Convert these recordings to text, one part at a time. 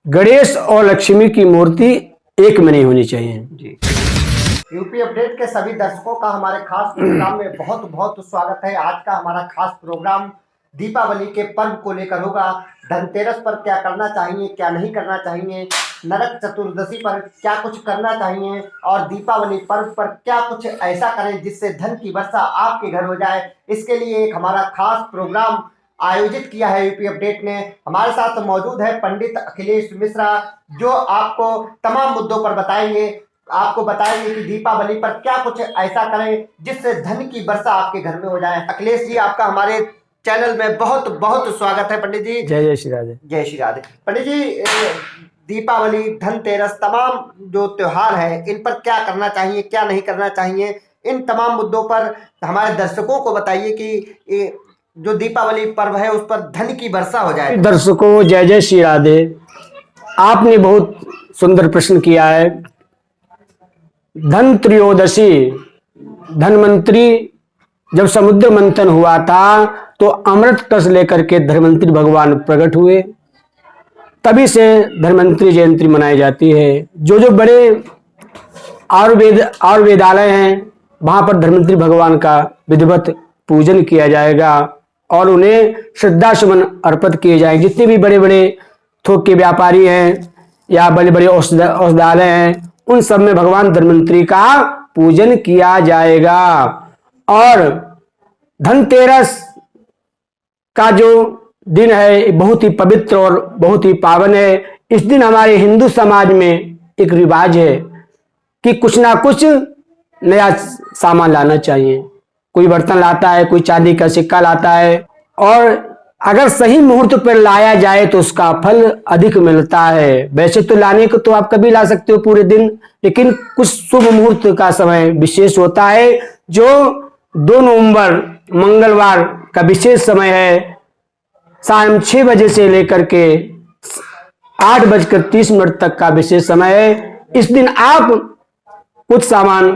गणेश और लक्ष्मी की मूर्ति एक में नहीं होनी चाहिए। जी। यूपी अपडेट के सभी दर्शकों का हमारे खास प्रोग्राम में बहुत बहुत स्वागत है। आज का हमारा खास प्रोग्राम दीपावली के पर्व को लेकर होगा। धनतेरस पर क्या करना चाहिए, क्या नहीं करना चाहिए, नरक चतुर्दशी पर क्या कुछ करना चाहिए और दीपावली पर्व पर क्या कुछ ऐसा करें जिससे धन की वर्षा आपके घर हो जाए। इसके लिए एक हमारा खास प्रोग्राम आयोजित किया है यूपी अपडेट ने। हमारे साथ मौजूद है पंडित अखिलेश मिश्रा, जो आपको तमाम मुद्दों पर आपको बताएंगे कि दीपावली पर क्या कुछ ऐसा करें जिससे धन की वर्षा आपके घर में हो जाए। अखिलेश जी, आपका हमारे चैनल में बहुत बहुत स्वागत है। पंडित जी, जय जय श्री राधे। जय श्री राधे। पंडित जी, दीपावली, धनतेरस, तमाम जो त्योहार है, इन पर क्या करना चाहिए, क्या नहीं करना चाहिए, इन तमाम मुद्दों पर हमारे दर्शकों को बताइए कि जो दीपावली पर्व है उस पर धन की वर्षा हो जाए। दर्शकों, जय जय श्री राधे। आपने बहुत सुंदर प्रश्न किया है। धन त्रयोदशी, धनवंतरी जब समुद्र मंथन हुआ था तो अमृत कलश लेकर के धनवंतरी भगवान प्रकट हुए। तभी से धनवंतरी जयंती मनाई जाती है। जो जो बड़े आयुर्वेदालय हैं वहां पर धनवंतरी भगवान का विधिवत पूजन किया जाएगा और उन्हें श्रद्धा सुमन अर्पित किए जाएंगे। जितने भी बड़े बड़े थोक के व्यापारी हैं या बड़े बड़े औषधालय हैं, उन सब में भगवान धन्वंतरी का पूजन किया जाएगा। और धनतेरस का जो दिन है बहुत ही पवित्र और बहुत ही पावन है। इस दिन हमारे हिंदू समाज में एक रिवाज है कि कुछ ना कुछ नया सामान लाना चाहिए। कोई बर्तन लाता है, कोई चांदी का सिक्का लाता है, और अगर सही मुहूर्त पर लाया जाए तो उसका फल अधिक मिलता है। वैसे तो लाने को तो आप कभी ला सकते हो पूरे दिन, लेकिन कुछ शुभ मुहूर्त का समय विशेष होता है। जो 2 नवंबर मंगलवार का विशेष समय है, शाम 6 बजे से लेकर के 8:30 तक का विशेष समय है। इस दिन आप कुछ सामान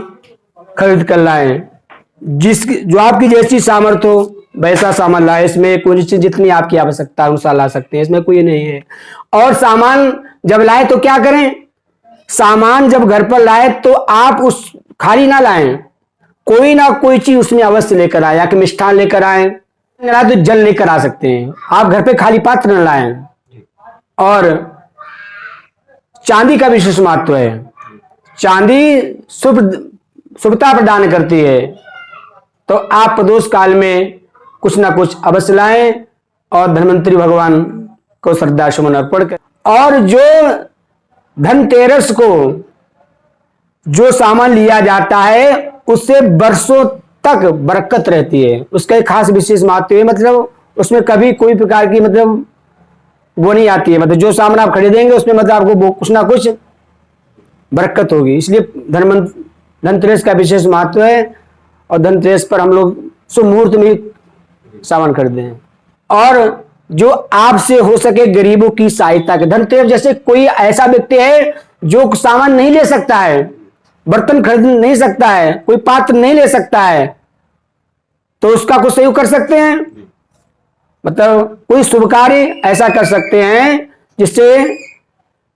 खरीद कर लाएं, जो आपकी जैसी सामर्थ्य हो वैसा सामान लाए। इसमें कोई चीज जितनी आपकी आवश्यकता अनुसार ला सकते हैं, इसमें कोई नहीं है। और सामान जब लाए तो क्या करें, सामान जब घर पर लाए तो आप उस खाली ना लाएं, कोई ना कोई चीज उसमें अवश्य लेकर आए। या कि मिष्ठान लेकर आए, तो जल लेकर आ सकते हैं। आप घर पे खाली पात्र न लाएं। और चांदी का विशेष महत्व है। चांदी शुभता प्रदान करती है, तो आप प्रदोष काल में कुछ ना कुछ अवश्य लाएं और धन्वंतरी भगवान को श्रद्धा सुमन अर्पण करें। और जो धनतेरस को जो सामान लिया जाता है उससे वर्षों तक बरकत रहती है। उसका एक खास विशेष महत्व है। मतलब उसमें कभी कोई प्रकार की मतलब वो नहीं आती है। मतलब जो सामान आप खरीदेंगे उसमें मतलब आपको कुछ ना कुछ बरकत होगी। इसलिए धनतेरस का विशेष महत्व है। और धनतेरस पर हम लोग शुभ मुहूर्त में सामान खरीदते हैं। और जो आपसे हो सके गरीबों की सहायता के। धनतेरस जैसे कोई ऐसा व्यक्ति है जो सामान नहीं ले सकता है, बर्तन खरीद नहीं सकता है, कोई पात्र नहीं ले सकता है, तो उसका कुछ सहयोग कर सकते हैं। मतलब कोई शुभ कार्य ऐसा कर सकते हैं जिससे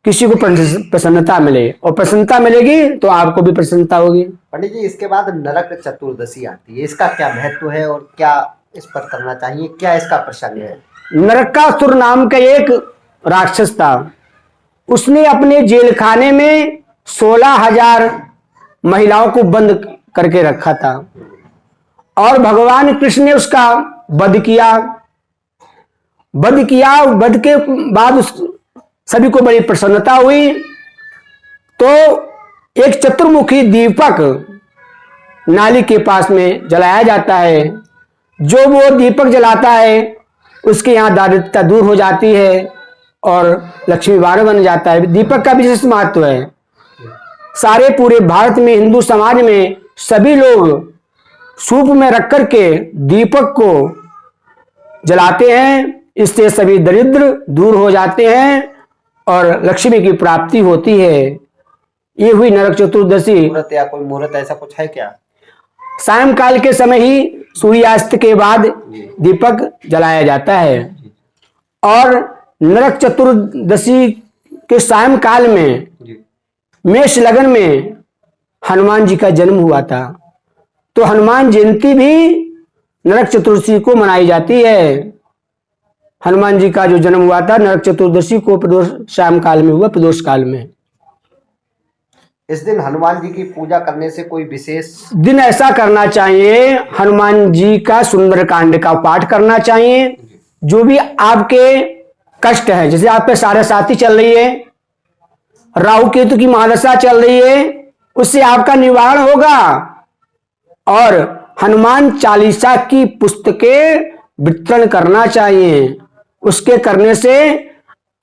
किसी को प्रसन्नता मिले, और प्रसन्नता मिलेगी तो आपको भी प्रसन्नता होगी। पंडित जी, इसके बाद नरक चतुर्दशी आती है, इसका क्या महत्व है और क्या इस पर करना चाहिए, क्या इसका प्रसंग है? नरकासुर नाम का एक राक्षस था। उसने अपने जेल खाने में 16,000 महिलाओं को बंद करके रखा था और भगवान कृष्ण ने उसका वध किया। वध के बाद सभी को बड़ी प्रसन्नता हुई। तो एक चतुर्मुखी दीपक नाली के पास में जलाया जाता है। जो वो दीपक जलाता है उसके यहाँ दारिद्रता दूर हो जाती है और लक्ष्मी वार बन जाता है। दीपक का विशेष महत्व है। सारे पूरे भारत में हिंदू समाज में सभी लोग सूप में रख करके दीपक को जलाते हैं। इससे सभी दरिद्र दूर हो जाते हैं और लक्ष्मी की प्राप्ति होती है। ये हुई नरक चतुर्दशी। मुहूर्त या कोई मुहूर्त ऐसा कुछ है क्या? सायंकाल के समय ही सूर्यास्त के बाद दीपक जलाया जाता है। और नरक चतुर्दशी के सायंकाल में मेष लगन में हनुमान जी का जन्म हुआ था। तो हनुमान जयंती भी नरक चतुर्दशी को मनाई जाती है। हनुमान जी का जो जन्म हुआ था नरक चतुर्दशी को प्रदोष शाम काल में हुआ, प्रदोष काल में। इस दिन हनुमान जी की पूजा करने से कोई विशेष दिन ऐसा करना चाहिए, हनुमान जी का सुंदर कांड का पाठ करना चाहिए। जो भी आपके कष्ट है, जैसे आप पे साढ़े साथी चल रही है, राहु केतु की महादशा चल रही है, उससे आपका निवारण होगा। और हनुमान चालीसा की पुस्तकें वितरण करना चाहिए। उसके करने से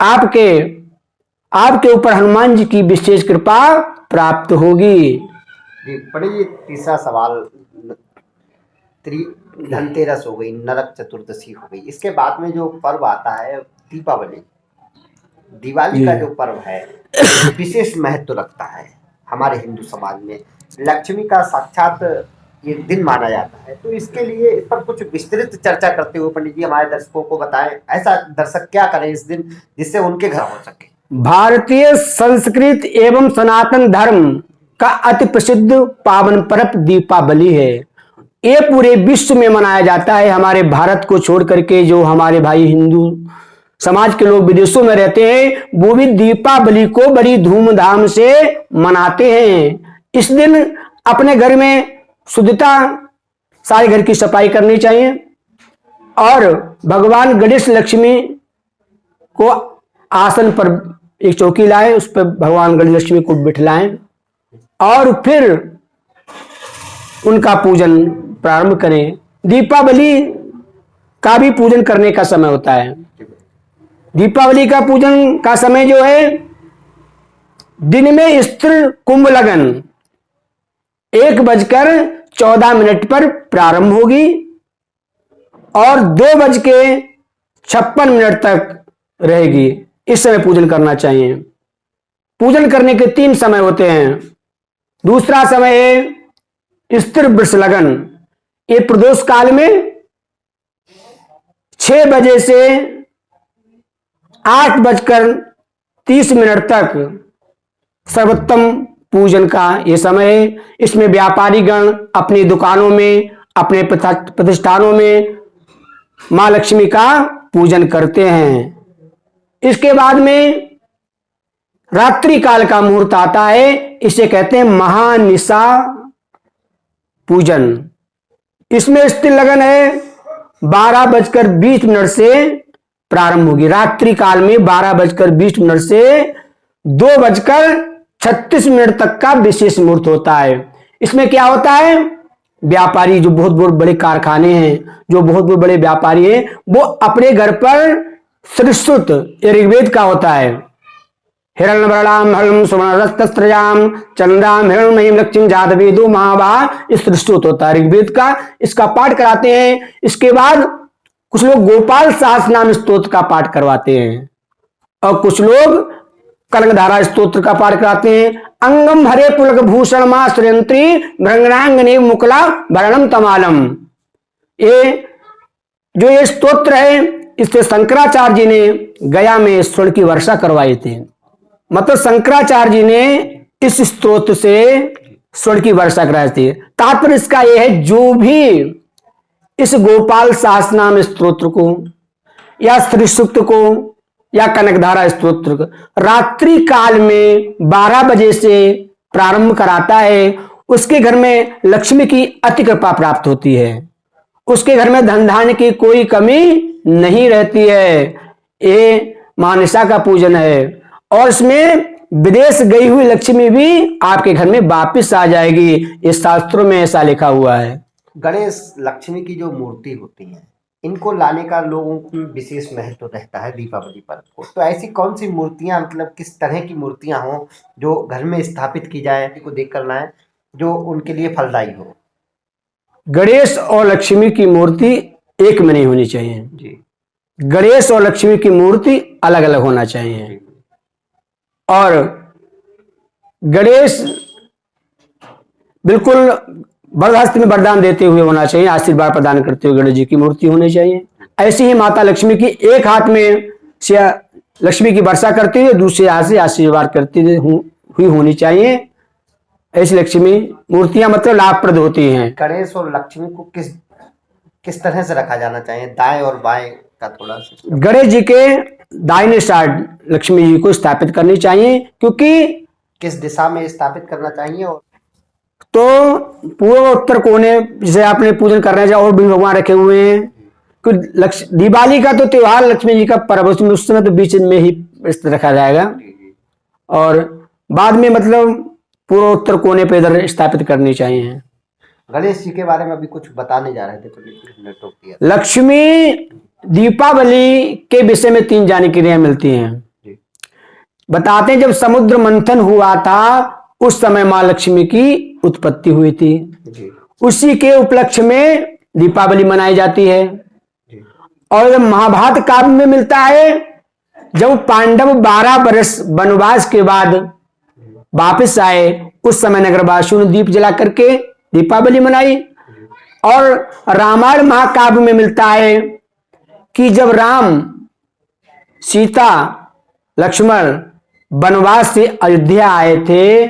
आपके ऊपर हनुमान जी की विशेष कृपा प्राप्त होगी। जी पढ़िए। तीसरा सवाल, धनतेरस हो गई, नरक चतुर्दशी हो गई, इसके बाद में जो पर्व आता है दीपावली, दिवाली का जो पर्व है विशेष महत्व रखता है हमारे हिंदू समाज में। लक्ष्मी का साक्षात ये दिन माना जाता है। तो इसके लिए इस पर कुछ विस्तृत चर्चा करते हुए पंडित जी हमारे दर्शकों को बताएं, ऐसा दर्शक क्या करें इस दिन जिससे उनके घर हो सके। भारतीय संस्कृत एवं सनातन धर्म का अति प्रसिद्ध पावन पर्व दीपावली है। ये पूरे विश्व में मनाया जाता है। हमारे भारत को छोड़ करके जो हमारे भाई हिंदू समाज के लोग विदेशों में रहते हैं, वो भी दीपावली को बड़ी धूमधाम से मनाते हैं। इस दिन अपने घर में शुद्धता, सारे घर की सफाई करनी चाहिए और भगवान गणेश लक्ष्मी को आसन पर एक चौकी लाएं, उस पर भगवान गणेश लक्ष्मी को बिठलाएं और फिर उनका पूजन प्रारंभ करें। दीपावली का भी पूजन करने का समय होता है। दीपावली का पूजन का समय जो है, दिन में स्त्री कुंभ लगन 1:14 पर प्रारंभ होगी और 2:56 तक रहेगी। इस समय पूजन करना चाहिए। पूजन करने के 3 समय होते हैं। दूसरा समय है स्त्री वृष लगन। ये प्रदोष काल में 6 बजे से 8:30 तक सर्वोत्तम पूजन का ये समय है। इसमें व्यापारी गण अपनी दुकानों में, अपने प्रतिष्ठानों में मां लक्ष्मी का पूजन करते हैं। इसके बाद में रात्रि काल का मुहूर्त आता है, इसे कहते हैं महानिशा पूजन। इसमें स्त्री लगन है 12:20 से प्रारंभ होगी। रात्रि काल में 12:20 से 2:36 तक का विशेष मुहूर्त होता है। इसमें क्या होता है, व्यापारी जो बहुत बहुत बड़े कारखाने हैं, जो बहुत बहुत बड़े व्यापारी हैं, वो अपने घर पर श्रीसुत ऋग्वेद का होता है, हिरण्यवर्णाम हरम सुवर्णरत्नस्त्रजाम चंद्राम हिरण्मयीं लक्ष्मीं जातवेदो महाभा, इस श्रीसुत होता है ऋग्वेद का। इसका पाठ कराते हैं। इसके बाद कुछ लोग गोपाल सहस्रनाम स्तोत्र का पाठ करवाते हैं और कुछ लोग कनकधारा स्तोत्र का पाठ कराते हैं। अंगम हरे पुलक भूषण मा श्रयंत्री भृंगणांगने मुकला भरणम तमालम। ये स्तोत्र है, इससे शंकराचार्य जी ने गया में स्वर्ण की वर्षा करवाई थी। मतलब शंकराचार्य जी ने इस स्तोत्र से स्वर्ण की वर्षा कराई थी। तात्पर्य इसका यह है, जो भी इस गोपाल सहस्रनाम स्तोत्र को या श्री सूक्त को या कनकधारा स्तोत्र को रात्रि काल में 12 बजे से प्रारंभ कराता है, उसके घर में लक्ष्मी की अति कृपा प्राप्त होती है। उसके घर में धन धान्य की कोई कमी नहीं रहती है। ये मानिसा का पूजन है और इसमें विदेश गई हुई लक्ष्मी भी आपके घर में वापस आ जाएगी। इस शास्त्रों में ऐसा लिखा हुआ है। गणेश लक्ष्मी की जो मूर्ति होती है, इनको लाने का लोगों की विशेष महत्व रहता है दीपावली पर्व को। तो ऐसी कौन सी मूर्तियां, मतलब किस तरह की मूर्तियां हों जो घर में स्थापित की जाए, को देख कर लाएं, जो उनके लिए फलदायी हो। गणेश और लक्ष्मी की मूर्ति एक में नहीं होनी चाहिए जी। गणेश और लक्ष्मी की मूर्ति अलग अलग होना चाहिए। और गणेश बिल्कुल बरहस्त में वरदान देते हुए होना चाहिए, आशीर्वाद प्रदान करते हुए गणेश जी की मूर्ति होनी चाहिए। ऐसी ही माता लक्ष्मी की एक हाथ में लक्ष्मी की वर्षा करते हुए दूसरे हाथ से आशीर्वाद करती हुई होनी चाहिए। ऐसी लक्ष्मी मूर्तियां मतलब लाभप्रद होती हैं। गणेश और लक्ष्मी को किस तरह से रखा जाना चाहिए, दाएं और बाएं का थोड़ा सा? गणेश जी के दाहिने साइड लक्ष्मी जी को स्थापित करनी चाहिए, क्योंकि किस दिशा में स्थापित करना चाहिए? और तो पूर्व उत्तर कोने जैसे आपने पूजन करना चाहिए, और भी भगवान रखे हुए हैं। दिवाली का तो त्योहार लक्ष्मी जी का पर्व, उसमें उस समय तो बीच में ही रखा जाएगा, और बाद में मतलब पूर्व उत्तर कोने पे इधर स्थापित करनी चाहिए। गणेश जी के बारे में अभी कुछ बताने जा रहे थे तो हमने टोक दिया। लक्ष्मी दीपावली के विषय में 3 जानकारियां मिलती हैं। बताते हैं जब समुद्र मंथन हुआ था उस समय मां लक्ष्मी की उत्पत्ति हुई थी जी। उसी के उपलक्ष्य में दीपावली मनाई जाती है। और जब महाभारत काव्य में मिलता है, जब पांडव 12 वर्ष वनवास के बाद वापस आए उस समय नगरवासियों ने दीप जला करके दीपावली मनाई। और रामायण महाकाव्य में मिलता है कि जब राम सीता लक्ष्मण वनवास से अयोध्या आए थे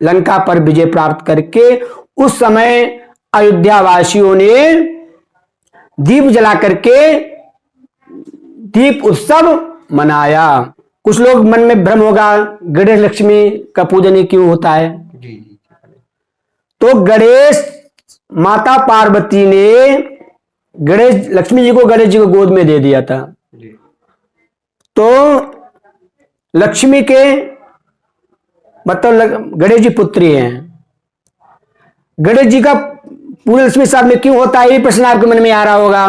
लंका पर विजय प्राप्त करके, उस समय अयोध्या वासियों ने दीप जला करके दीप उत्सव मनाया। कुछ लोग मन में भ्रम होगा गणेश लक्ष्मी का पूजन ही क्यों होता है। जी। तो गणेश माता पार्वती ने गणेश लक्ष्मी जी को गणेश जी को गोद में दे दिया था जी। तो लक्ष्मी के मतलब गणेश जी पुत्री हैं। गणेश जी का पूरे लक्ष्मी साथ में क्यों होता है, ये प्रश्न आपके मन में आ रहा होगा।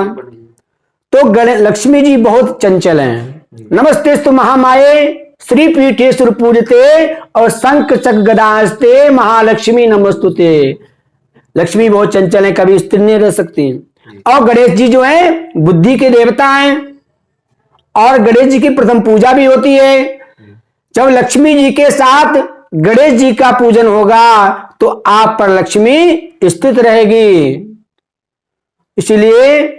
तो लक्ष्मी जी बहुत चंचल हैं। नमस्तेस्तु महामाये श्री पीठेश्वर पूजते और शंख चक्र गदास्ते महालक्ष्मी नमस्तुते। लक्ष्मी बहुत चंचल है, कभी स्थिर नहीं रह सकती। और गणेश जी जो है बुद्धि के देवता हैं और गणेश जी की प्रथम पूजा भी होती है। जब लक्ष्मी जी के साथ गणेश जी का पूजन होगा तो आप पर लक्ष्मी स्थित रहेगी। इसलिए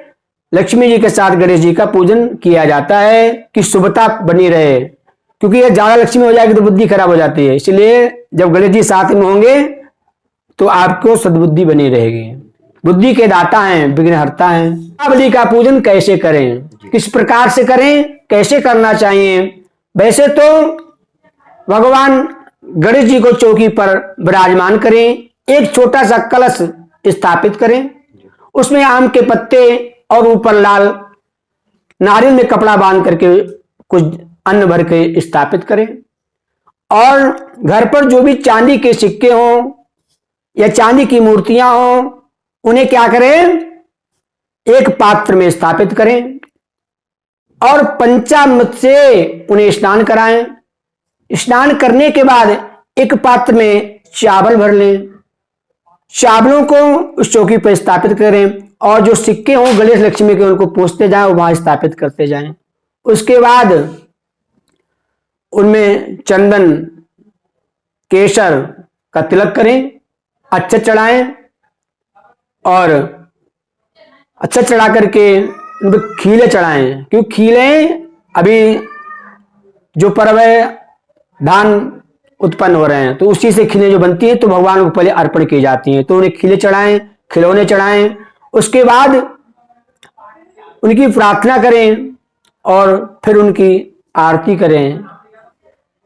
लक्ष्मी जी के साथ गणेश जी का पूजन किया जाता है कि शुभता बनी रहे, क्योंकि ये ज्यादा लक्ष्मी हो जाएगी तो बुद्धि खराब हो जाती है। इसलिए जब गणेश जी साथ में होंगे तो आपको सद्बुद्धि बनी रहेगी। बुद्धि के दाता हैं, विघ्नहर्ता हैं। दीपावली का पूजन कैसे करें, किस प्रकार से करें, कैसे करना चाहिए। वैसे तो भगवान गणेश जी को चौकी पर विराजमान करें, एक छोटा सा कलश स्थापित करें, उसमें आम के पत्ते और ऊपर लाल नारियल में कपड़ा बांध करके कुछ अन्न भर के स्थापित करें। और घर पर जो भी चांदी के सिक्के हों या चांदी की मूर्तियां हों उन्हें क्या करें, एक पात्र में स्थापित करें और पंचामृत से उन्हें स्नान कराएं। स्नान करने के बाद एक पात्र में चावल भर लें, चावलों को उस चौकी पर स्थापित करें और जो सिक्के हों गणेश लक्ष्मी के उनको पूछते जाएं, वहां स्थापित करते जाएं। उसके बाद उनमें चंदन केसर का तिलक करें, अच्छा चढ़ाएं और अच्छा चढ़ा करके उन पर खीले चढ़ाएं, क्योंकि खीले अभी जो पर्व है धान उत्पन्न हो रहे हैं तो उसी से खीले जो बनती है तो भगवान को पहले अर्पण की जाती हैं। तो उन्हें खीले चढ़ाएं, खिलौने चढ़ाएं, उसके बाद उनकी प्रार्थना करें और फिर उनकी आरती करें।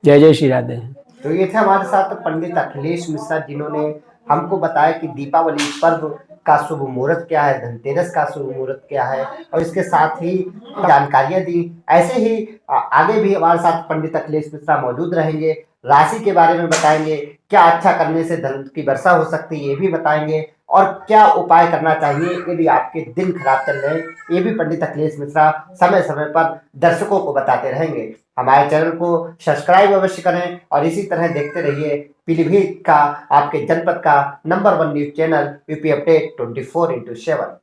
जय जय श्री राधे। तो ये थे हमारे साथ पंडित अखिलेश मिश्रा, जिन्होंने हमको बताया कि दीपावली पर्व का शुभ मुहूर्त क्या है, धनतेरस का शुभ मुहूर्त क्या है, और इसके साथ ही जानकारियां दी। ऐसे ही आगे भी हमारे साथ पंडित अखिलेश मिश्रा मौजूद रहेंगे। राशि के बारे में बताएंगे, क्या अच्छा करने से धन की वर्षा हो सकती है ये भी बताएंगे, और क्या उपाय करना चाहिए यदि आपके दिन खराब चल रहे हैं ये भी पंडित अखिलेश मिश्रा समय समय पर दर्शकों को बताते रहेंगे। हमारे चैनल को सब्सक्राइब अवश्य करें और इसी तरह देखते रहिए पीलीभीत का, आपके जनपद का number 1 news channel UP update 24/7।